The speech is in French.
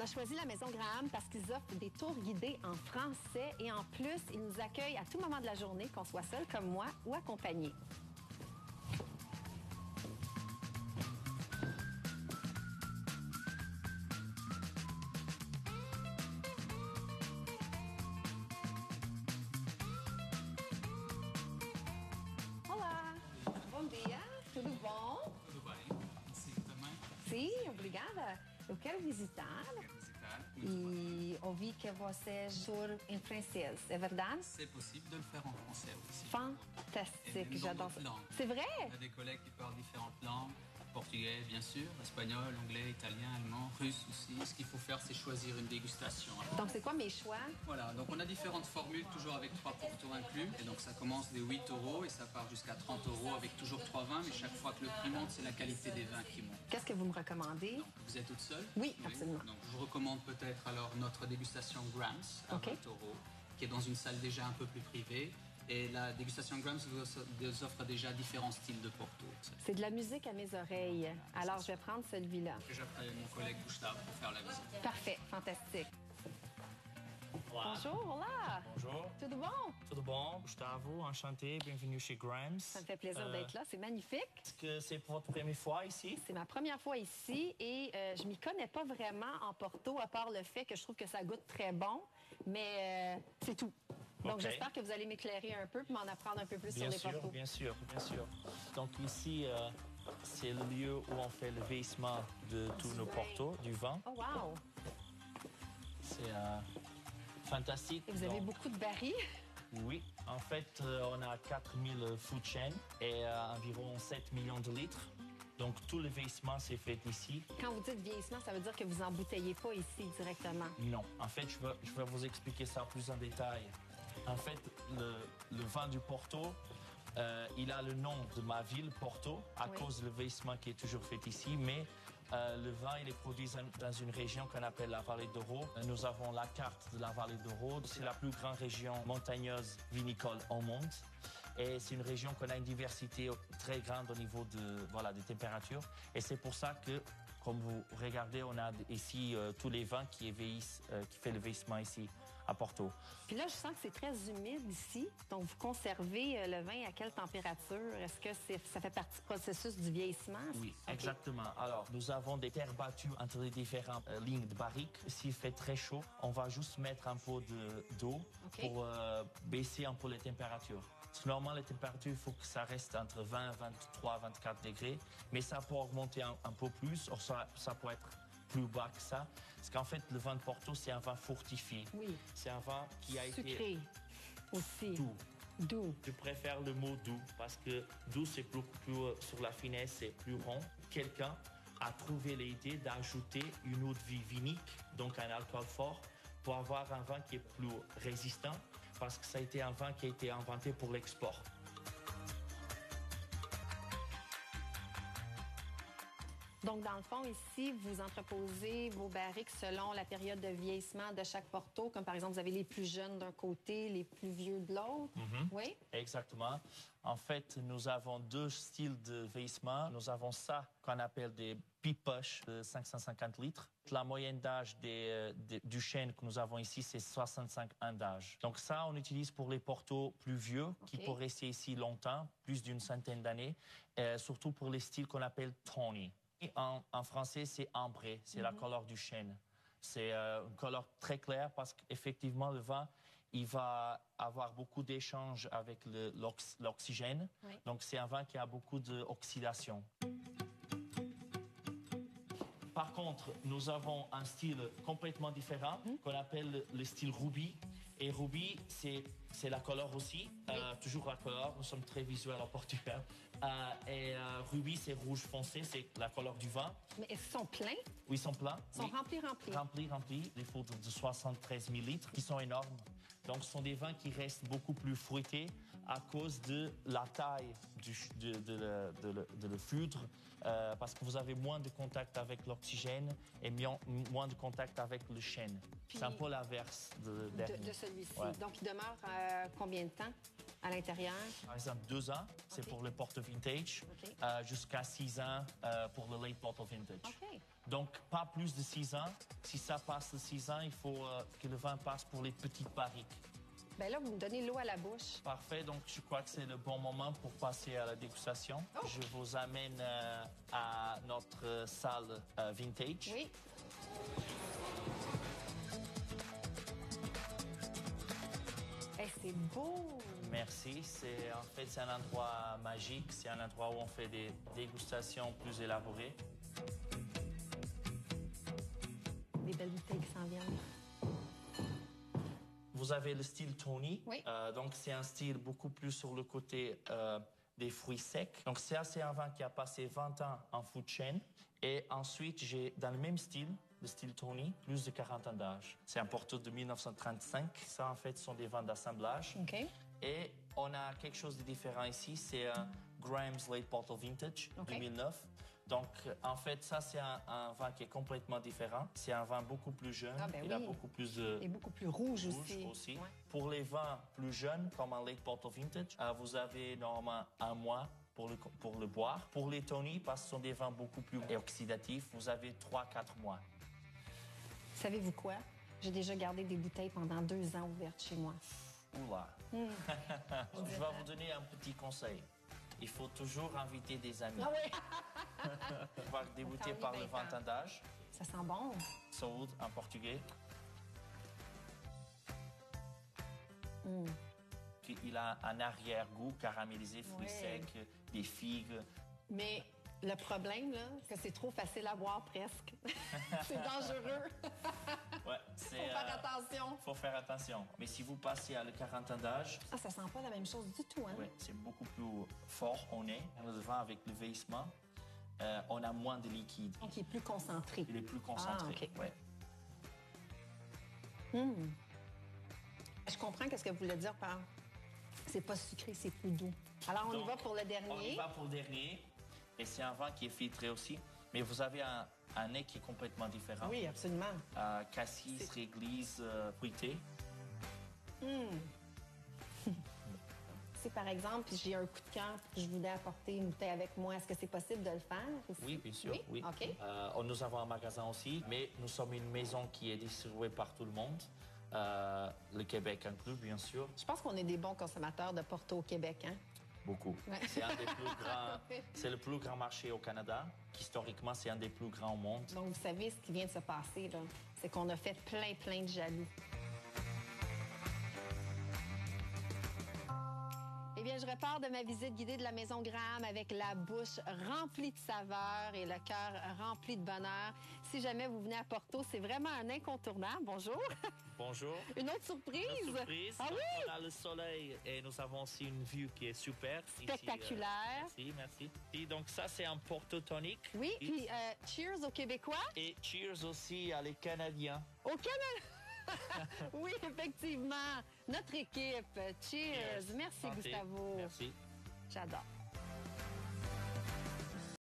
a choisi la Maison Graham parce qu'ils offrent des tours guidés en français et en plus, ils nous accueillent à tout moment de la journée, qu'on soit seul comme moi ou accompagné. Olá, bom dia, tudo bom? Tudo bem, sim, também. Sim, obrigada. Eu quero visitar Quero visitar. Muito bem. e ouvi que você é tour em francês, é verdade? C'est possible de le faire en français aussi. Et Fantastique, même dans j'adore d'autres ça. langues. C'est vrai? On a des collègues qui parlent différentes langues. Portugais, bien sûr, espagnol, anglais, italien, allemand, russe aussi. Ce qu'il faut faire, c'est choisir une dégustation. Donc, c'est quoi mes choix? Voilà, donc on a différentes formules, toujours avec 3 portos inclus. Et donc ça commence des 8 € et ça part jusqu'à 30 € avec toujours 3 vins. Mais chaque fois que le prix monte, c'est la qualité des vins qui monte. Qu'est-ce que vous me recommandez? Donc, vous êtes toute seule? Oui, absolument. Donc je vous recommande peut-être alors notre dégustation Grams à OK. 20 €, qui est dans une salle déjà un peu plus privée. Et la dégustation Grams vous offre déjà différents styles de Porto. C'est de la musique à mes oreilles. Alors, je vais prendre celui-là. J'appelle mon collègue Gustave pour faire la visite. Parfait, fantastique. Olá. Bonjour, olá! Bonjour. Tudo bom? Tudo bom? Gustavo, enchanté. Bienvenue chez Grams. Ça me fait plaisir d'être là, c'est magnifique. Est-ce que c'est pour votre première fois ici? C'est ma première fois ici et je m'y connais pas vraiment en Porto, à part le fait que je trouve que ça goûte très bon, mais c'est tout. Donc, OK. j'espère que vous allez m'éclairer un peu et m'en apprendre un peu plus Bien sur les sûr, Portos. bien sûr, bien sûr. Donc ici, c'est le lieu où on fait le vieillissement de tous nos portos, du vin. Oh, wow! C'est fantastique. Et vous avez Donc, beaucoup de barils. Oui, en fait, on a 4000 food chains et environ 7 millions de litres. Donc tout le vieillissement s'est fait ici. Quand vous dites vieillissement, ça veut dire que vous embouteillez pas ici directement. Non, en fait, je vais vous expliquer ça plus en détail. En fait, le vin du Porto, il a le nom de ma ville, Porto, à Oui. cause du vieillissement qui est toujours fait ici, mais le vin, il est produit dans une région qu'on appelle la Vallée d'Oro. Nous avons la carte de la Vallée d'Oro. C'est la plus grande région montagneuse vinicole au monde. Et c'est une région qu'on a une diversité très grande au niveau des températures. Et c'est pour ça que, comme vous regardez, on a ici tous les vins qui vieillissent, qui fait le vieillissement ici à Porto. Puis là, je sens que c'est très humide ici. Donc, vous conservez le vin à quelle température? Est-ce que ça fait partie du processus du vieillissement? Oui, OK. exactement. Alors, nous avons des terres battues entre les différentes lignes de barriques. S'il fait très chaud, on va juste mettre un peu d'eau OK. pour baisser un peu les températures. Parce que normalement, les températures, il faut que ça reste entre 20, 23, 24 degrés. Mais ça peut augmenter un peu plus. Or, ça peut être plus bas que ça. Parce qu'en fait, le vin de Porto, c'est un vin fortifié. Oui. C'est un vin qui a été Sucré aussi. doux. Doux. Je préfère le mot doux parce que doux, c'est beaucoup plus sur la finesse, c'est plus rond. Quelqu'un a trouvé l'idée d'ajouter une eau de vie vinique, donc un alcool fort, pour avoir un vin qui est plus résistant parce que ça a été un vin qui a été inventé pour l'export. Donc, dans le fond, ici, vous entreposez vos barriques selon la période de vieillissement de chaque Porto. Comme par exemple, vous avez les plus jeunes d'un côté, les plus vieux de l'autre. Oui? Exactement. En fait, nous avons deux styles de vieillissement. Nous avons ça qu'on appelle des pipoches de 550 litres. La moyenne d'âge du chêne que nous avons ici, c'est 65 ans d'âge. Donc ça, on utilise pour les portos plus vieux, qui peuvent rester ici longtemps, plus d'une centaine d'années, surtout pour les styles qu'on appelle tawny. En français, c'est ambré, c'est la couleur du chêne. C'est une couleur très claire parce qu'effectivement, le vin, il va avoir beaucoup d'échanges avec l'oxygène. Oui. Donc, c'est un vin qui a beaucoup d'oxydation. Par contre, nous avons un style complètement différent qu'on appelle le style Ruby. Et Ruby, c'est la couleur aussi, toujours la couleur. Nous sommes très visuels en Portugal. Ruby, c'est rouge foncé, c'est la couleur du vin. Mais est-ce qu'ils sont pleins? Oui, ils sont pleins. Ils sont Oui. remplis. Remplis. Des fours de 73 000 litres qui sont énormes. Donc, ce sont des vins qui restent beaucoup plus fruités à cause de la taille de le foudre, parce que vous avez moins de contact avec l'oxygène et moins de contact avec le chêne. Puis, c'est un peu l'inverse de celui-ci. Ouais. Donc, il demeure combien de temps à l'intérieur? Par exemple, 2 ans, c'est OK. pour le porte vintage, OK. jusqu'à 6 ans pour le late bottle vintage. OK. Donc, pas plus de 6 ans. Si ça passe de 6 ans, il faut que le vin passe pour les petites barriques. Ben là, vous me donnez l'eau à la bouche. Parfait, donc je crois que c'est le bon moment pour passer à la dégustation. Oh. Je vous amène à notre salle vintage. Oui. Eh, c'est beau! Merci. C'est un endroit magique. C'est un endroit où on fait des dégustations plus élaborées. Des belles bouteilles qui s'en viennent. Vous avez le style Tony. Oui. Donc, c'est un style beaucoup plus sur le côté des fruits secs. Donc, c'est un vin qui a passé 20 ans en food chain. Et ensuite, j'ai, dans le même style, le style Tony, plus de 40 ans d'âge. C'est un Porto de 1935. Ça, en fait, sont des vins d'assemblage. OK. Et on a quelque chose de différent ici. C'est un Graham's Late Bottle Vintage 2009. Donc, en fait, ça, c'est un vin qui est complètement différent. C'est un vin beaucoup plus jeune. Ah, ben Il oui. a beaucoup plus de... Et beaucoup plus rouge aussi. Ouais. Pour les vins plus jeunes, comme un Late Bottle Vintage, vous avez normalement 1 mois pour le boire. Pour les Tony, parce que ce sont des vins beaucoup plus oxydatifs, vous avez 3-4 mois. Savez-vous quoi? J'ai déjà gardé des bouteilles pendant 2 ans ouvertes chez moi. Oula! Je vais vous donner un petit conseil. Il faut toujours inviter des amis. Ah oui? On va débuter par le 20 ans d'âge. Ça sent bon. Saúde en portugais. Il a un arrière-goût caramélisé, fruits secs, des figues. Mais le problème, là, c'est que c'est trop facile à boire presque. C'est dangereux. Ouais, Faut faire attention. Faut faire attention. Mais si vous passez à le 40 ans d'âge... Ah, ça sent pas la même chose du tout, hein? Oui, c'est beaucoup plus fort au nez. Le vin, avec le vieillissement, on a moins de liquide. Donc, il est plus concentré. Il est plus concentré. Ah, OK. Ouais. Je comprends ce que vous voulez dire par c'est pas sucré, c'est plus doux. Alors, on y va pour le dernier. On y va pour le dernier. Et c'est un vin qui est filtré aussi. Mais vous avez un nez qui est complètement différent. Oui, absolument. Cassis, réglisse, fruité. Si, par exemple, j'ai un coup de cœur et je voulais apporter une bouteille avec moi, est-ce que c'est possible de le faire aussi? Oui, bien sûr. Oui. OK. Nous avons un magasin aussi, mais nous sommes une maison qui est distribuée par tout le monde. Le Québec inclus, bien sûr. Je pense qu'on est des bons consommateurs de Porto au Québec, hein? Beaucoup. Ouais. C'est un des plus grands. C'est le plus grand marché au Canada. Historiquement, c'est un des plus grands au monde. Donc, vous savez, ce qui vient de se passer, là, c'est qu'on a fait plein de jaloux. Eh bien, je repars de ma visite guidée de la Maison Graham avec la bouche remplie de saveurs et le cœur rempli de bonheur. Si jamais vous venez à Porto, c'est vraiment un incontournable. Bonjour. Bonjour. Une autre surprise. Une surprise. Ah Donc, oui? on a le soleil et nous avons aussi une vue qui est super. Spectaculaire. Ici, merci. Et donc, ça, c'est un Porto Tonic. Oui, puis cheers aux Québécois. Et cheers aussi à les Canadiens. Au Canada. Oui, effectivement. Notre équipe. Cheers. Merci, Santé. Gustavo. Merci. J'adore.